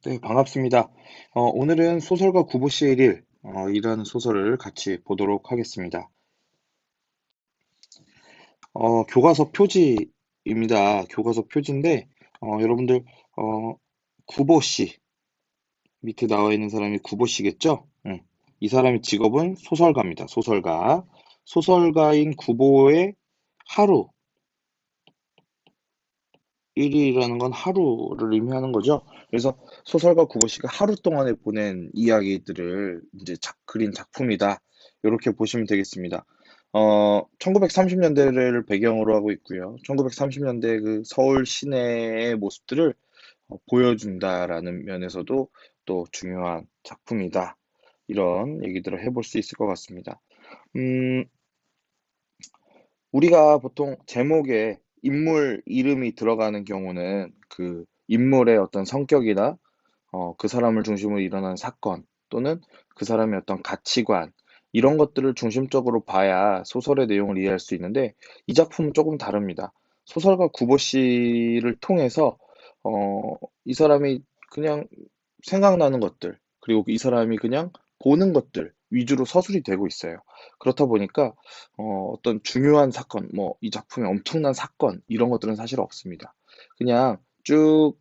네, 반갑습니다. 오늘은 소설가 구보씨의 일, 이라는 소설을 같이 보도록 하겠습니다. 교과서 표지입니다. 교과서 표지인데, 여러분들, 어, 구보씨, 밑에 나와 있는 사람이 구보씨겠죠? 이 사람의 직업은 소설가입니다. 소설가. 소설가인 구보의 하루, 일이라는 건 하루를 의미하는 거죠. 그래서 소설가 구보 씨가 하루 동안에 보낸 이야기들을 이제 그린 작품이다. 이렇게 보시면 되겠습니다. 1930년대를 배경으로 하고 있고요. 1930년대 그 서울 시내의 모습들을 보여준다라는 면에서도 또 중요한 작품이다. 이런 얘기들을 해볼 수 있을 것 같습니다. 음, 우리가 보통 제목에 인물 이름이 들어가는 경우는 그 인물의 어떤 성격이나 그 사람을 중심으로 일어난 사건 또는 그 사람의 어떤 가치관 이런 것들을 중심적으로 봐야 소설의 내용을 이해할 수 있는데 이 작품은 조금 다릅니다. 소설가 구보 씨를 통해서 이 사람이 그냥 생각나는 것들 그리고 이 사람이 그냥 보는 것들 위주로 서술이 되고 있어요. 그렇다 보니까 어떤 중요한 사건, 뭐 이 작품의 엄청난 사건 이런 것들은 사실 없습니다. 그냥 쭉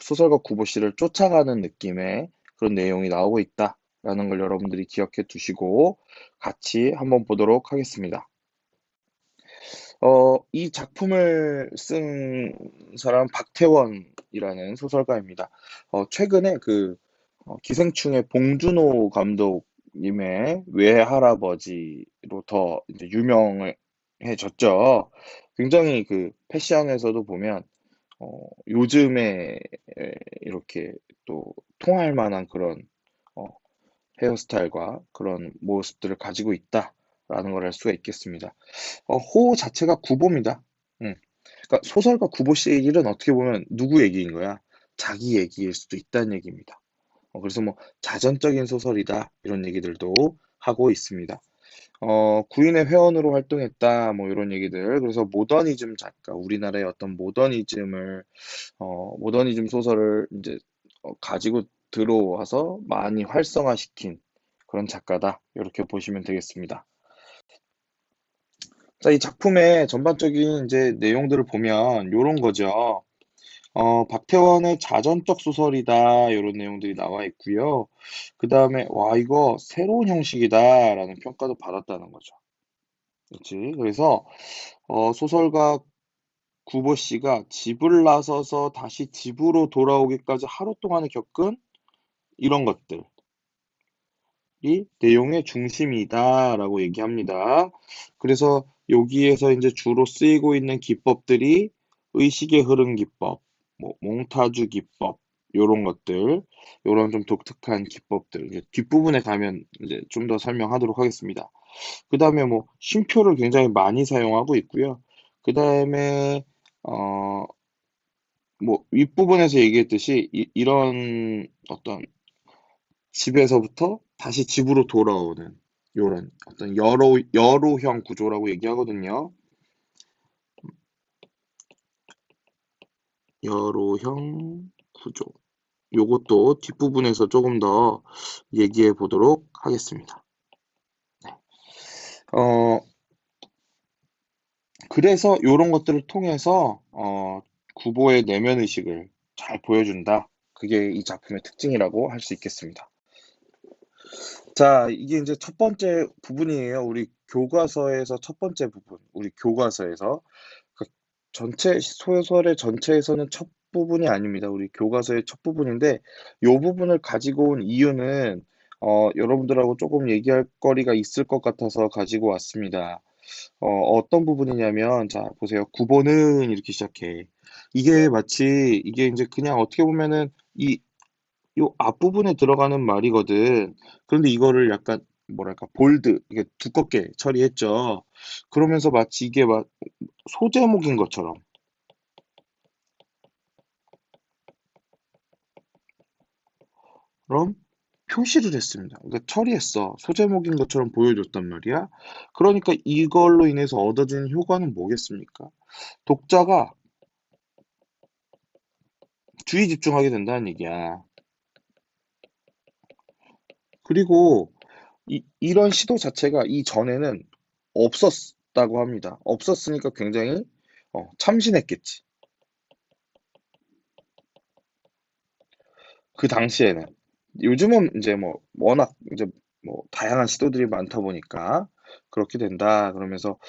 소설가 구보 씨를 쫓아가는 느낌의 그런 내용이 나오고 있다라는 걸 여러분들이 기억해 두시고 같이 한번 보도록 하겠습니다. 이 작품을 쓴 사람은 박태원이라는 소설가입니다. 최근에 그 기생충의 봉준호 감독님의 외할아버지로 더 이제 유명해졌죠. 굉장히 그 패션에서도 보면 요즘에 이렇게 또 통할 만한 그런 어, 헤어스타일과 그런 모습들을 가지고 있다라는 걸 알 수가 있겠습니다. 호 자체가 구보입니다. 음. 그러니까 소설가 구보 씨의 일은 어떻게 보면 누구 얘기인 거야? 자기 얘기일 수도 있다는 얘기입니다. 그래서 뭐 자전적인 소설이다 이런 얘기들도 하고 있습니다. 구인의 회원으로 활동했다 뭐 이런 얘기들 그래서 모더니즘 작가 우리나라의 어떤 모더니즘 소설을 이제 가지고 들어와서 많이 활성화시킨 그런 작가다 이렇게 보시면 되겠습니다. 자, 이 작품의 전반적인 이제 내용들을 보면 요런 거죠. 박태원의 자전적 소설이다 이런 내용들이 나와 있고요. 그 다음에 와 이거 새로운 형식이다라는 평가도 받았다는 거죠. 그렇지? 그래서 소설가 구보 씨가 집을 나서서 다시 집으로 돌아오기까지 하루 동안에 겪은 이런 것들이 내용의 중심이다라고 얘기합니다. 그래서 여기에서 이제 주로 쓰이고 있는 기법들이 의식의 흐름 기법, 뭐 몽타주 기법, 요런 것들, 요런 좀 독특한 기법들, 이제 뒷부분에 가면 이제 좀 더 설명하도록 하겠습니다. 그 다음에 뭐 쉼표를 굉장히 많이 사용하고 있고요. 그 다음에 뭐 윗부분에서 얘기했듯이 이런 어떤 집에서부터 다시 집으로 돌아오는 요런 어떤 여로형 구조라고 얘기하거든요. 여로형 구조. 요것도 뒷부분에서 조금 더 얘기해 보도록 하겠습니다. 네. 어, 그래서 요런 것들을 통해서 구보의 내면 의식을 잘 보여준다. 그게 이 작품의 특징이라고 할 수 있겠습니다. 자, 이게 이제 첫 번째 부분이에요. 우리 교과서에서 첫 번째 부분. 우리 교과서에서. 그 전체, 소설의 전체에서는 첫 부분이 아닙니다. 우리 교과서의 첫 부분인데, 요 부분을 가지고 온 이유는, 여러분들하고 조금 얘기할 거리가 있을 것 같아서 가지고 왔습니다. 어떤 부분이냐면, 자, 보세요. 9번은 이렇게 시작해. 이게 이제 그냥 어떻게 보면은 요 앞부분에 들어가는 말이거든. 그런데 이거를 약간 뭐랄까 볼드 이게 두껍게 처리했죠. 그러면서 마치 이게 막 소제목인 것처럼 그럼 표시를 했습니다. 그러니까 처리했어. 소제목인 것처럼 보여줬단 말이야. 그러니까 이걸로 인해서 얻어지는 효과는 뭐겠습니까? 독자가 주의 집중하게 된다는 얘기야. 그리고 이런 시도 자체가 이전에는 없었다고 합니다. 없었으니까 굉장히 참신했겠지. 그 당시에는. 요즘은 이제 뭐 워낙 이제 뭐 다양한 시도들이 많다 보니까 그렇게 된다 그러면서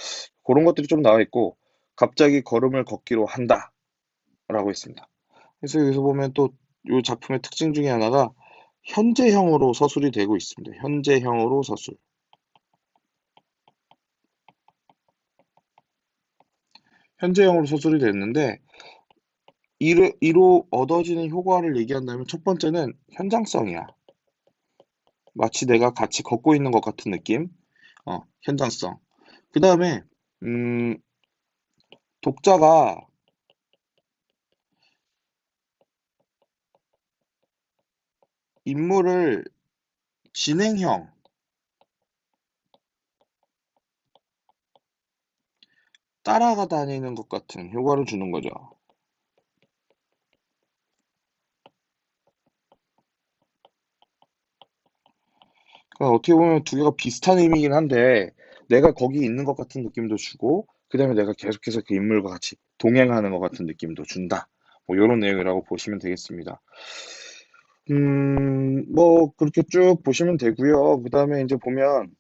그런 것들이 좀 나와 있고 갑자기 걸음을 걷기로 한다라고 했습니다. 그래서 여기서 보면 또 이 작품의 특징 중에 하나가 현재형으로 서술이 되고 있습니다. 현재형으로 서술. 현재형으로 서술이 됐는데 이로 얻어지는 효과를 얘기한다면 첫 번째는 현장성이야. 마치 내가 같이 걷고 있는 것 같은 느낌. 현장성. 그 다음에 음, 독자가 인물을 진행형, 따라가 다니는 것 같은 효과를 주는 거죠. 그러니까 어떻게 보면 두 개가 비슷한 의미긴 한데 내가 거기 있는 것 같은 느낌도 주고 그다음에 내가 계속해서 그 인물과 같이 동행하는 것 같은 느낌도 준다. 뭐 이런 내용이라고 보시면 되겠습니다. 뭐 그렇게 쭉 보시면 되고요. 그다음에 이제 보면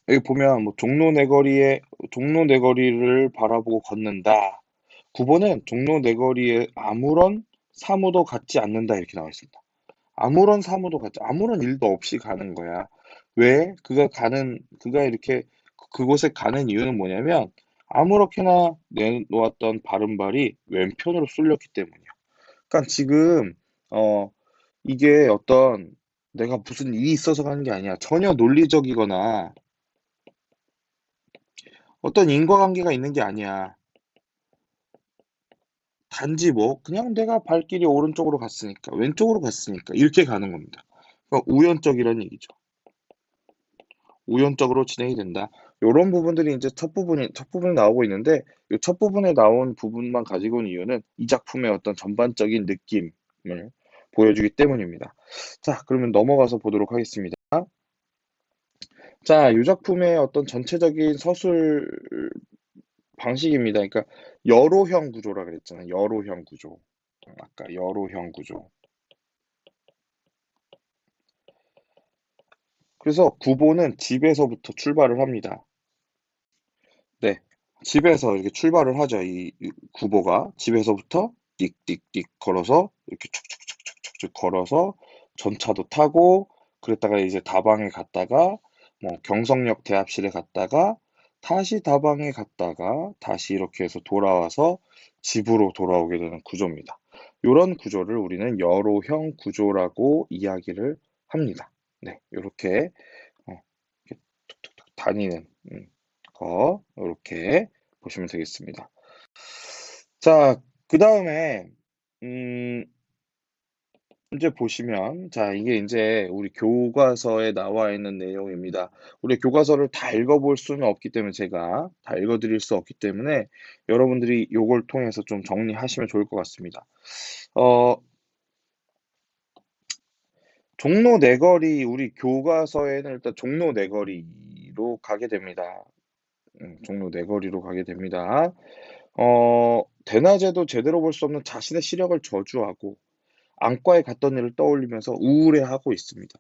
여기 보면 뭐 종로 내거리를 바라보고 걷는다. 9번은 종로 내거리에 아무런 사무도 갖지 않는다 이렇게 나와 있습니다. 아무런 일도 없이 가는 거야. 왜? 그가 이렇게 그곳에 가는 이유는 뭐냐면 아무렇게나 내놓았던 바른발이 왼편으로 쏠렸기 때문이야. 그러니까 지금 어 이게 어떤 내가 무슨 일이 있어서 가는 게 아니야. 전혀 논리적이거나 어떤 인과관계가 있는 게 아니야. 단지 뭐 그냥 내가 발길이 오른쪽으로 갔으니까 왼쪽으로 갔으니까 이렇게 가는 겁니다. 그러니까 우연적이라는 얘기죠. 우연적으로 진행이 된다. 요런 부분들이 이제 첫 부분에 나오고 있는데 이 첫 부분에 나온 부분만 가지고 온 이유는 이 작품의 어떤 전반적인 느낌을 보여주기 때문입니다. 자, 그러면 넘어가서 보도록 하겠습니다. 자, 이 작품의 어떤 전체적인 서술 방식입니다. 그러니까 여로형 구조라 그랬잖아요. 여로형 구조. 아까 여로형 구조. 그래서 구보는 집에서부터 출발을 합니다. 네. 집에서 이렇게 출발을 하죠. 이 구보가 집에서부터 띡띡띡 걸어서 이렇게 축축축축축축 걸어서 전차도 타고 그랬다가 이제 다방에 갔다가 뭐 경성역 대합실에 갔다가 다시 다방에 갔다가 다시 이렇게 해서 돌아와서 집으로 돌아오게 되는 구조입니다. 이런 구조를 우리는 여로형 구조라고 이야기를 합니다. 네, 이렇게 이렇게 툭툭툭 다니는 거 이렇게 보시면 되겠습니다. 자, 그 다음에 음, 이제 보시면 자 이게 이제 우리 교과서에 나와 있는 내용입니다. 우리 교과서를 다 읽어볼 수는 없기 때문에 제가 다 읽어드릴 수 없기 때문에 여러분들이 요걸 통해서 좀 정리하시면 좋을 것 같습니다. 어, 종로 내거리 우리 교과서에는 일단 종로 내거리로 가게 됩니다. 종로 내거리로 가게 됩니다. 대낮에도 제대로 볼 수 없는 자신의 시력을 저주하고 안과에 갔던 일을 떠올리면서 우울해하고 있습니다.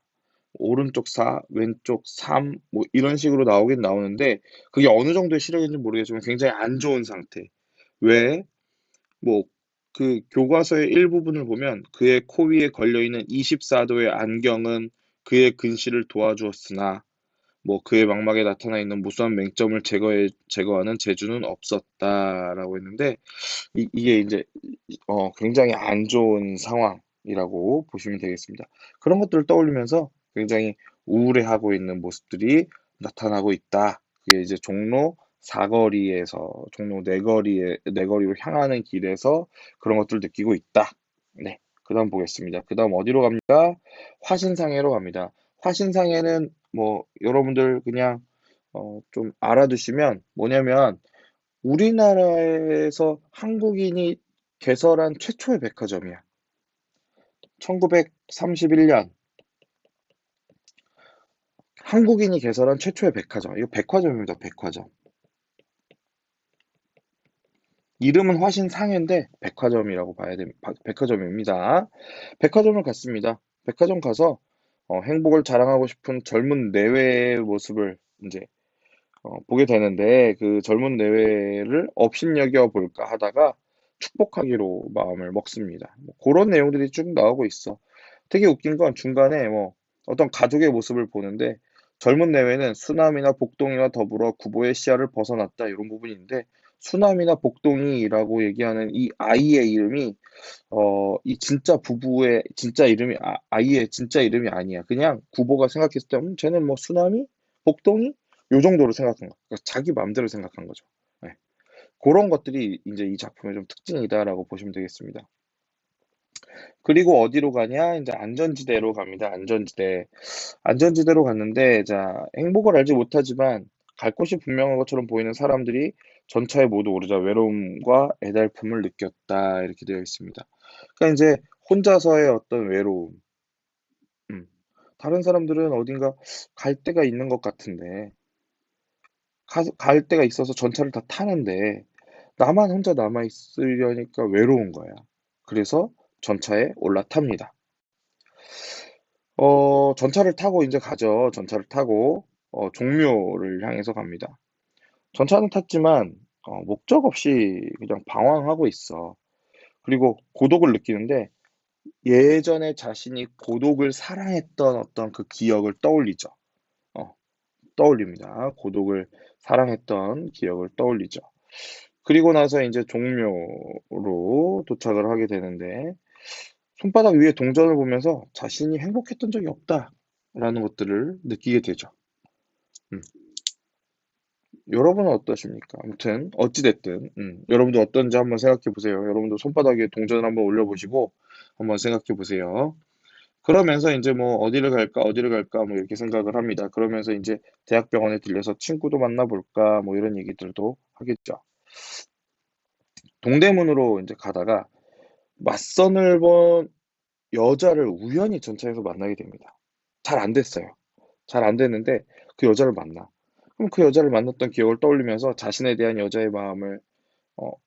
오른쪽 4, 왼쪽 3, 뭐 이런 식으로 나오긴 나오는데 그게 어느 정도의 시력인지 모르겠지만 굉장히 안 좋은 상태. 왜? 뭐 그 교과서의 일부분을 보면 그의 코 위에 걸려있는 24도의 안경은 그의 근시를 도와주었으나 뭐 그의 망막에 나타나 있는 무수한 맹점을 제거하는 재주는 없었다라고 했는데 이게 이제 굉장히 안 좋은 상황이라고 보시면 되겠습니다. 그런 것들을 떠올리면서 굉장히 우울해하고 있는 모습들이 나타나고 있다. 그게 이제 종로 사거리에서 종로 내거리로 향하는 길에서 그런 것들을 느끼고 있다. 네. 그다음 보겠습니다. 그다음 어디로 갑니까? 화신상해로 갑니다. 화신상해는 뭐 여러분들 그냥 좀 알아두시면 뭐냐면 우리나라에서 한국인이 개설한 최초의 백화점이야. 1931년 한국인이 개설한 최초의 백화점. 이거 백화점입니다. 백화점. 이름은 화신상회인데 백화점이라고 봐야 됩니다. 백화점입니다. 백화점을 갔습니다. 백화점 가서 행복을 자랑하고 싶은 젊은 내외의 모습을 이제 보게 되는데 그 젊은 내외를 업신여겨 볼까 하다가 축복하기로 마음을 먹습니다. 뭐 그런 내용들이 쭉 나오고 있어. 되게 웃긴 건 중간에 뭐 어떤 가족의 모습을 보는데 젊은 내외는 수남이나 복동이와 더불어 구보의 시야를 벗어났다 이런 부분인데 수남이나 복동이라고 얘기하는 이 아이의 이름이 이 진짜 부부의 진짜 이름이 아이의 진짜 이름이 아니야. 그냥 구보가 생각했을 때 쟤는 뭐 수남이? 복동이? 요 정도로 생각한 거. 그러니까 자기 마음대로 생각한 거죠. 네. 그런 것들이 이제 이 작품의 좀 특징이다라고 보시면 되겠습니다. 그리고 어디로 가냐? 이제 안전지대로 갑니다. 안전지대. 안전지대로 갔는데, 자, 행복을 알지 못하지만 갈 곳이 분명한 것처럼 보이는 사람들이 전차에 모두 오르자 외로움과 애달픔을 느꼈다. 이렇게 되어 있습니다. 그러니까 이제 혼자서의 어떤 외로움. 음. 다른 사람들은 어딘가 갈 데가 있는 것 같은데, 갈 데가 있어서 전차를 다 타는데, 나만 혼자 남아 있으려니까 외로운 거야. 그래서 전차에 올라탑니다. 전차를 타고 이제 가죠. 전차를 타고 종묘를 향해서 갑니다. 전차는 탔지만 목적 없이 그냥 방황하고 있어. 그리고 고독을 느끼는데 예전에 자신이 고독을 사랑했던 어떤 그 기억을 떠올리죠. 어, 떠올립니다. 고독을 사랑했던 기억을 떠올리죠. 그리고 나서 이제 종묘로 도착을 하게 되는데 손바닥 위에 동전을 보면서 자신이 행복했던 적이 없다라는 것들을 느끼게 되죠. 음. 여러분은 어떠십니까? 아무튼 어찌됐든 여러분도 어떤지 한번 생각해 보세요. 여러분도 손바닥 위에 동전을 한번 올려보시고 한번 생각해 보세요. 그러면서 이제 뭐 어디를 갈까 뭐 이렇게 생각을 합니다. 그러면서 이제 대학병원에 들려서 친구도 만나볼까 뭐 이런 얘기들도 하겠죠. 동대문으로 이제 가다가 맞선을 본 여자를 우연히 전차에서 만나게 됩니다. 잘 안 됐어요. 잘 안 됐는데 그 여자를 만나. 그럼 그 여자를 만났던 기억을 떠올리면서 자신에 대한 여자의 마음을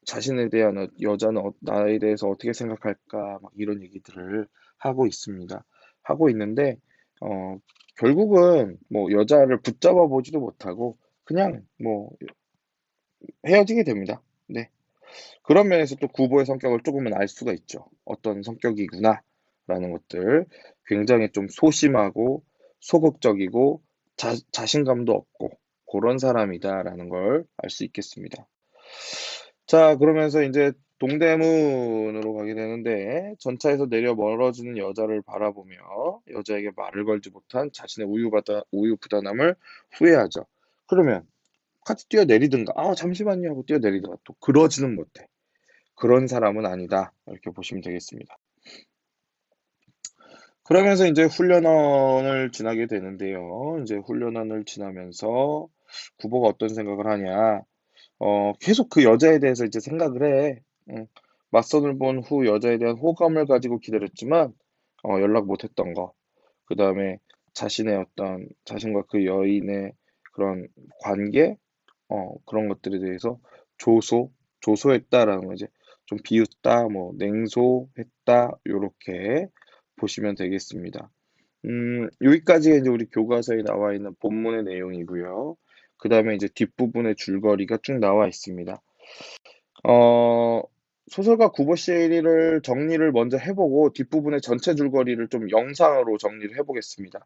자신에 대한 여자는 나에 대해서 어떻게 생각할까 막 이런 얘기들을 하고 있습니다. 하고 있는데 어, 결국은 뭐 여자를 붙잡아 보지도 못하고 그냥 뭐 헤어지게 됩니다. 네. 그런 면에서 또 구보의 성격을 조금은 알 수가 있죠. 어떤 성격이구나라는 것들. 굉장히 좀 소심하고 소극적이고 자신감도 없고 그런 사람이다라는 걸 알 수 있겠습니다. 자, 그러면서 이제 동대문으로 가게 되는데 전차에서 내려 멀어지는 여자를 바라보며 여자에게 말을 걸지 못한 자신의 우유부단함을 후회하죠. 그러면 같이 뛰어내리든가, 잠시만요 하고 뛰어내리든가 또 그러지는 못해. 그런 사람은 아니다. 이렇게 보시면 되겠습니다. 그러면서 이제 훈련원을 지나게 되는데요. 이제 훈련원을 지나면서 구보가 어떤 생각을 하냐. 계속 그 여자에 대해서 이제 생각을 해. 맞선을 본 후 여자에 대한 호감을 가지고 기다렸지만, 연락 못 했던 거. 그 다음에 자신의 어떤, 자신과 그 여인의 그런 관계, 그런 것들에 대해서 조소, 조소했다라는 거 이제 좀 비웃다, 뭐 냉소했다, 요렇게 보시면 되겠습니다. 여기까지가 이제 우리 교과서에 나와 있는 본문의 내용이고요. 그 다음에 이제 뒷부분의 줄거리가 쭉 나와 있습니다. 어, 소설가 구보 시리를 정리를 먼저 해보고 뒷부분의 전체 줄거리를 좀 영상으로 정리를 해보겠습니다.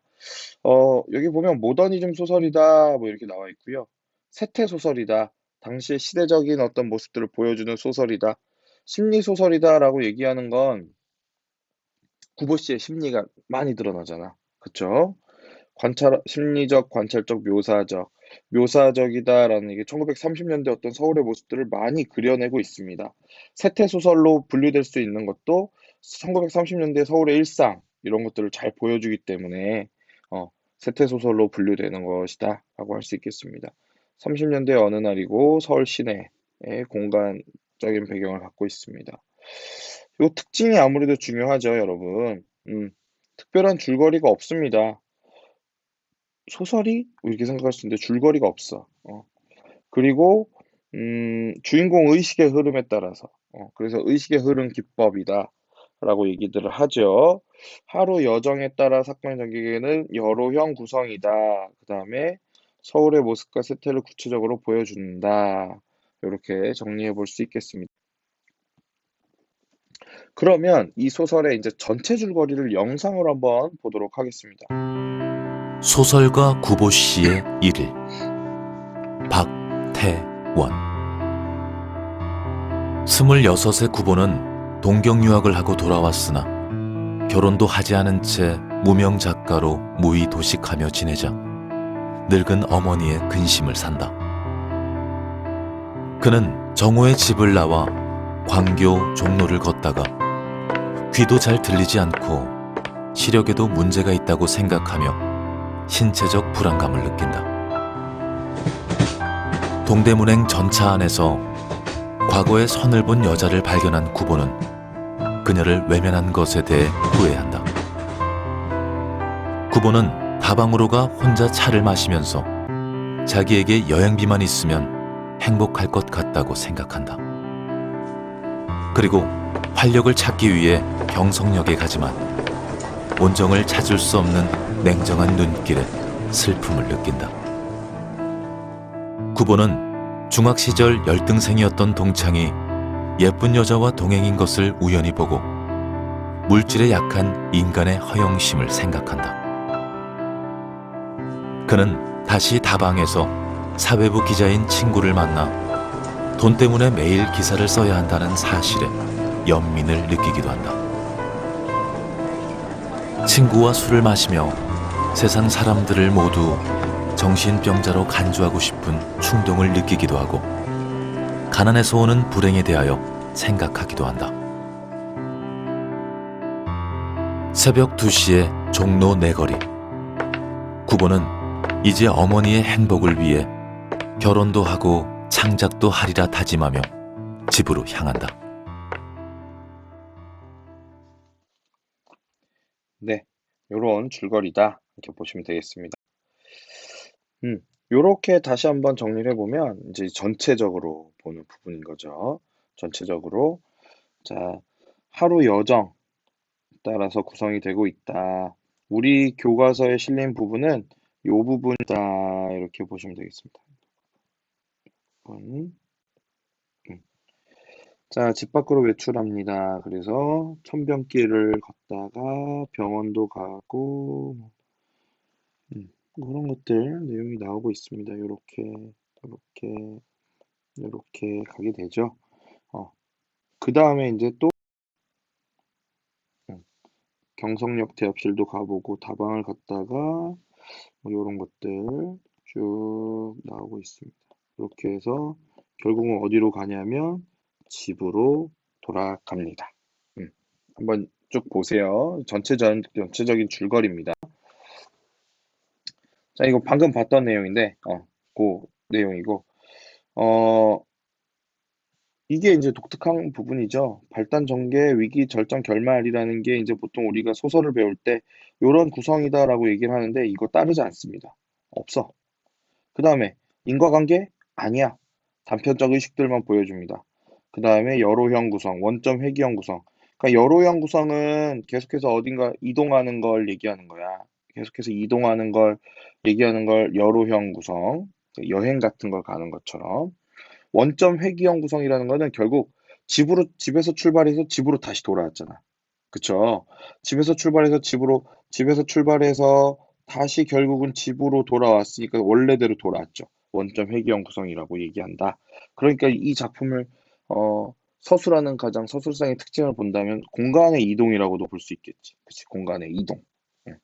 여기 보면 모더니즘 소설이다 뭐 이렇게 나와 있고요. 세태 소설이다. 당시의 시대적인 어떤 모습들을 보여주는 소설이다. 심리 소설이다라고 얘기하는 건 구보 씨의 심리가 많이 드러나잖아. 그쵸? 심리적, 관찰적, 묘사적이다라는 이게 1930년대 어떤 서울의 모습들을 많이 그려내고 있습니다. 세태 소설로 분류될 수 있는 것도 1930년대 서울의 일상 이런 것들을 잘 보여주기 때문에 세태 소설로 분류되는 것이다라고 할 수 있겠습니다. 30년대 어느 날이고 서울 시내의 공간적인 배경을 갖고 있습니다. 이 특징이 아무래도 중요하죠, 여러분. 특별한 줄거리가 없습니다. 소설이? 이렇게 생각할 수 있는데 줄거리가 없어. 그리고 주인공 의식의 흐름에 따라서 그래서 의식의 흐름 기법이다 라고 얘기들을 하죠. 하루 여정에 따라 사건의 전개는 여로형 구성이다. 그 다음에 서울의 모습과 세태를 구체적으로 보여준다. 이렇게 정리해 볼 수 있겠습니다. 그러면 이 소설의 이제 전체 줄거리를 영상으로 한번 보도록 하겠습니다. 소설가 구보 씨의 일일. 박태원. 26의 구보는 동경 유학을 하고 돌아왔으나 결혼도 하지 않은 채 무명 작가로 무의 도식하며 지내자 늙은 어머니의 근심을 산다. 그는 정오의 집을 나와 광교 종로를 걷다가 귀도 잘 들리지 않고 시력에도 문제가 있다고 생각하며 신체적 불안감을 느낀다. 동대문행 전차 안에서 과거에 선을 본 여자를 발견한 구보는 그녀를 외면한 것에 대해 후회한다. 구보는 다방으로 가 혼자 차를 마시면서 자기에게 여행비만 있으면 행복할 것 같다고 생각한다. 그리고 활력을 찾기 위해 경성역에 가지만 온정을 찾을 수 없는 냉정한 눈길에 슬픔을 느낀다. 구보는 중학 시절 열등생이었던 동창이 예쁜 여자와 동행인 것을 우연히 보고 물질에 약한 인간의 허영심을 생각한다. 그는 다시 다방에서 사회부 기자인 친구를 만나 돈 때문에 매일 기사를 써야 한다는 사실에 연민을 느끼기도 한다. 친구와 술을 마시며 세상 사람들을 모두 정신병자로 간주하고 싶은 충동을 느끼기도 하고 가난에서 오는 불행에 대하여 생각하기도 한다. 새벽 2시에 종로 내거리. 구보는 이제 어머니의 행복을 위해 결혼도 하고 창작도 하리라 다짐하며 집으로 향한다. 네, 요런 줄거리다. 이렇게 보시면 되겠습니다. 요렇게 다시 한번 정리를 해보면 이제 전체적으로 보는 부분인 거죠. 전체적으로. 자, 하루 여정 따라서 구성이 되고 있다. 우리 교과서에 실린 부분은 요 부분이다. 이렇게 보시면 되겠습니다. 음. 자, 집 밖으로 외출합니다. 그래서 천변길을 걷다가 병원도 가고, 그런 것들 내용이 나오고 있습니다. 요렇게, 요렇게 가게 되죠. 그 다음에 이제 또 음, 경성역 대합실도 가보고 다방을 갔다가 뭐 요런 것들 쭉 나오고 있습니다. 이렇게 해서 결국은 어디로 가냐면 집으로 돌아갑니다. 한번 쭉 보세요. 전체적인 줄거리입니다. 자, 이거 방금 봤던 내용인데, 그 내용이고, 어, 이게 이제 독특한 부분이죠. 발단 전개, 위기 절정 결말이라는 게 이제 보통 우리가 소설을 배울 때 요런 구성이다라고 얘기를 하는데 이거 따르지 않습니다. 없어. 그 다음에 인과관계? 아니야. 단편적 의식들만 보여줍니다. 그 다음에 여로형 구성, 원점 회귀형 구성. 그러니까 여로형 구성은 계속해서 어딘가 이동하는 걸 얘기하는 거야. 계속해서 이동하는 걸 얘기하는 걸 여로형 구성, 여행 같은 걸 가는 것처럼. 원점 회귀형 구성이라는 거는 결국 집에서 출발해서 집으로 다시 돌아왔잖아. 그쵸? 집에서 출발해서 다시 결국은 집으로 돌아왔으니까 원래대로 돌아왔죠. 원점 회귀형 구성이라고 얘기한다. 그러니까 이 작품을, 서술하는 가장 서술상의 특징을 본다면 공간의 이동이라고도 볼 수 있겠지. 그치? 공간의 이동. 응.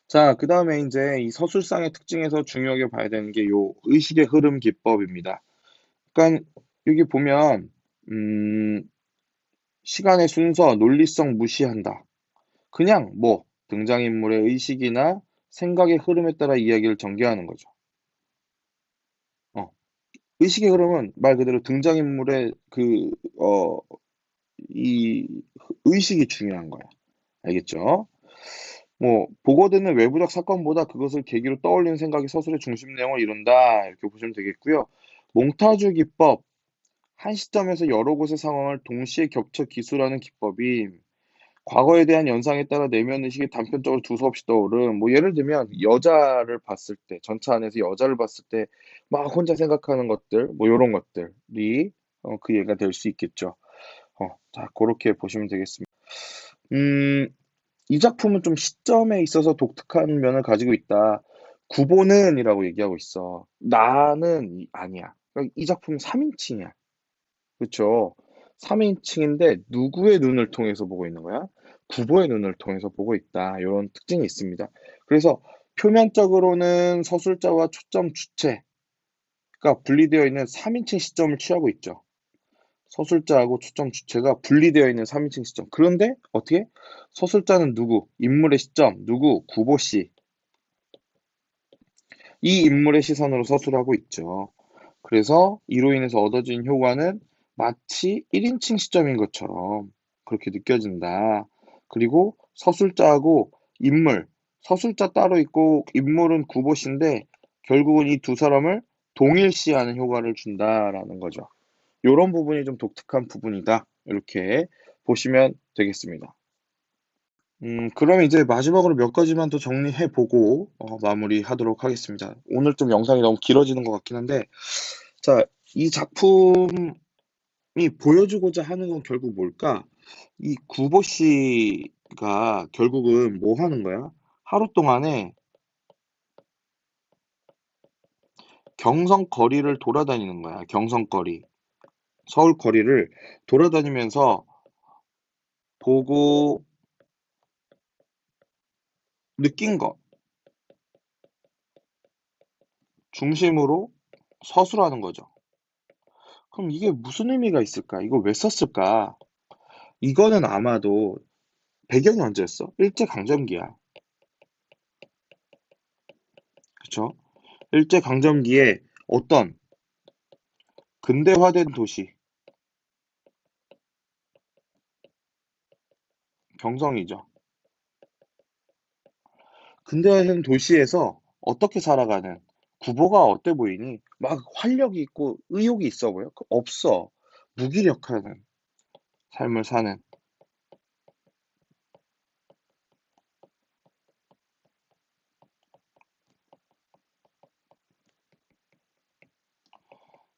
자, 그 다음에 이제 이 서술상의 특징에서 중요하게 봐야 되는 게 요 의식의 흐름 기법입니다. 그러니까 여기 보면, 시간의 순서, 논리성 무시한다. 그냥 뭐 등장인물의 의식이나 생각의 흐름에 따라 이야기를 전개하는 거죠. 의식의 흐름은 말 그대로 등장인물의 이 의식이 중요한 거야. 알겠죠? 뭐 보고되는 외부적 사건보다 그것을 계기로 떠올리는 생각이 서술의 중심 내용을 이룬다. 이렇게 보시면 되겠고요. 몽타주 기법, 한 시점에서 여러 곳의 상황을 동시에 겹쳐 기술하는 기법이 과거에 대한 연상에 따라 내면 의식이 단편적으로 두서없이 떠오른, 뭐 예를 들면 여자를 봤을 때, 전차 안에서 여자를 봤을 때 막 혼자 생각하는 것들, 뭐 요런 것들이 그 예가 될 수 있겠죠. 자, 그렇게 보시면 되겠습니다. 음, 이 작품은 좀 시점에 있어서 독특한 면을 가지고 있다. 구보는이라고 얘기하고 있어. 나는 아니야. 그러니까 이 작품은 3인칭이야. 그쵸? 3인칭인데 누구의 눈을 통해서 보고 있는 거야? 구보의 눈을 통해서 보고 있다. 이런 특징이 있습니다. 그래서 표면적으로는 서술자와 초점 주체가 분리되어 있는 3인칭 시점을 취하고 있죠. 서술자하고 초점 주체가 분리되어 있는 3인칭 시점. 그런데 어떻게? 서술자는 누구? 인물의 시점. 누구? 구보 씨. 이 인물의 시선으로 서술하고 있죠. 그래서 이로 인해서 얻어진 효과는 마치 1인칭 시점인 것처럼 그렇게 느껴진다. 그리고 서술자하고 인물, 서술자 따로 있고 인물은 구보씨인데 결국은 이 두 사람을 동일시하는 효과를 준다라는 거죠. 이런 부분이 좀 독특한 부분이다. 이렇게 보시면 되겠습니다. 그럼 이제 마지막으로 몇 가지만 더 정리해 보고 마무리하도록 하겠습니다. 오늘 좀 영상이 너무 길어지는 것 같긴 한데, 자, 이 작품이 보여주고자 하는 건 결국 뭘까? 이 구보 씨가 결국은 뭐 하는 거야? 하루 동안에 경성 거리를 돌아다니는 거야. 경성 거리. 서울 거리를 돌아다니면서 보고 느낀 것 중심으로 서술하는 거죠. 그럼 이게 무슨 의미가 있을까? 이거 왜 썼을까? 이거는 아마도 배경이 언제였어? 일제강점기야. 그쵸? 일제강점기에 어떤 근대화된 도시, 경성이죠. 근대화된 도시에서 어떻게 살아가는 구보가 어때 보이니? 막 활력이 있고 의욕이 있어 보여? 없어. 무기력하는 삶을 사는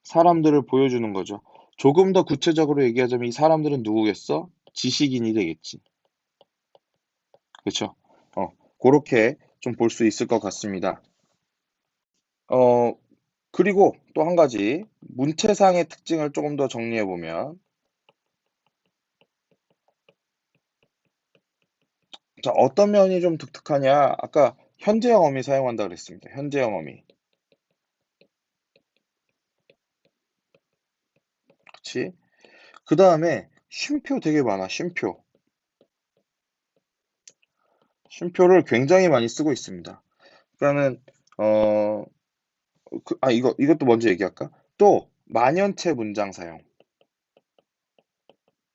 사람들을 보여주는 거죠. 조금 더 구체적으로 얘기하자면 이 사람들은 누구겠어? 지식인이 되겠지. 그쵸? 그렇게 좀 볼 수 있을 것 같습니다. 어, 그리고 또 한 가지, 문체상의 특징을 조금 더 정리해 보면, 자, 어떤 면이 좀 독특하냐? 아까 현재형 어미 사용한다 그랬습니다. 현재형 어미. 그치? 그 다음에 쉼표 되게 많아, 쉼표. 쉼표를 굉장히 많이 쓰고 있습니다. 그러니까는, 어, 이것도 먼저 얘기할까? 또, 만연체 문장 사용.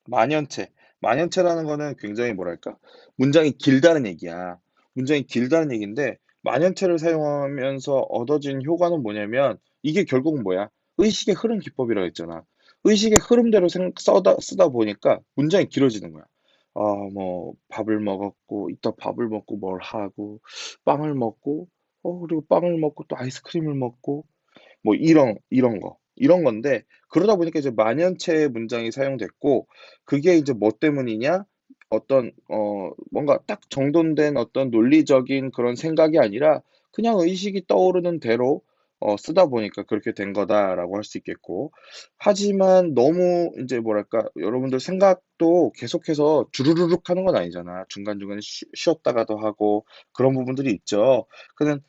만연체. 만연체라는 거는 굉장히 뭐랄까? 문장이 길다는 얘기야. 문장이 길다는 얘기인데, 만연체를 사용하면서 얻어진 효과는 뭐냐면, 이게 결국은 뭐야? 의식의 흐름 기법이라고 했잖아. 의식의 흐름대로 쓰다 보니까 문장이 길어지는 거야. 아, 뭐, 밥을 먹었고, 이따 밥을 먹고 뭘 하고, 빵을 먹고, 그리고 빵을 먹고 또 아이스크림을 먹고, 뭐 이런 건데 그러다 보니까 이제 만연체 문장이 사용됐고 그게 이제 뭐 때문이냐? 어떤 뭔가 딱 정돈된 어떤 논리적인 그런 생각이 아니라 그냥 의식이 떠오르는 대로 쓰다 보니까 그렇게 된 거다라고 할 수 있겠고 하지만 너무 이제 뭐랄까 여러분들 생각도 계속해서 주르르륵 하는 건 아니잖아. 중간중간에 쉬었다가도 하고 그런 부분들이 있죠. 그는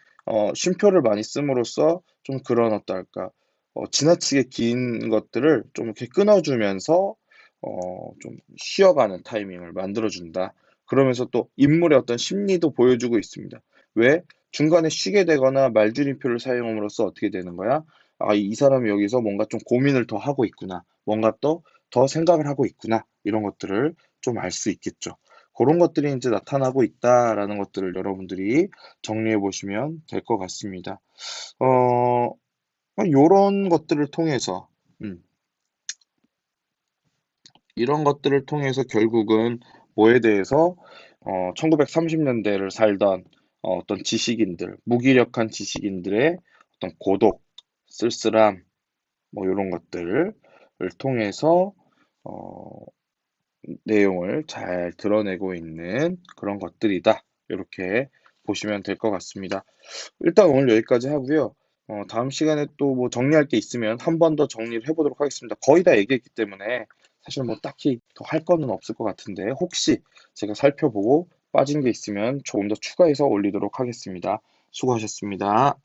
쉼표를 많이 씀으로써 좀 그런 어떨까 지나치게 긴 것들을 좀 이렇게 끊어주면서 좀 쉬어가는 타이밍을 만들어준다. 그러면서 또 인물의 어떤 심리도 보여주고 있습니다. 왜? 중간에 쉬게 되거나 말줄임표를 사용함으로써 어떻게 되는 거야? 아, 이 사람이 여기서 뭔가 좀 고민을 더 하고 있구나. 뭔가 또 더 생각을 하고 있구나. 이런 것들을 좀 알 수 있겠죠. 그런 것들이 이제 나타나고 있다라는 것들을 여러분들이 정리해 보시면 될 것 같습니다. 요런 것들을 통해서, 이런 것들을 통해서 결국은 뭐에 대해서 1930년대를 살던 어떤 지식인들, 무기력한 지식인들의 어떤 고독, 쓸쓸함, 뭐 이런 것들을 통해서 어, 내용을 잘 드러내고 있는 그런 것들이다. 이렇게 보시면 될 것 같습니다. 일단 오늘 여기까지 하고요. 다음 시간에 또 뭐 정리할 게 있으면 한 번 더 정리를 해보도록 하겠습니다. 거의 다 얘기했기 때문에 사실 뭐 딱히 더 할 거는 없을 것 같은데 혹시 제가 살펴보고 빠진 게 있으면 조금 더 추가해서 올리도록 하겠습니다. 수고하셨습니다.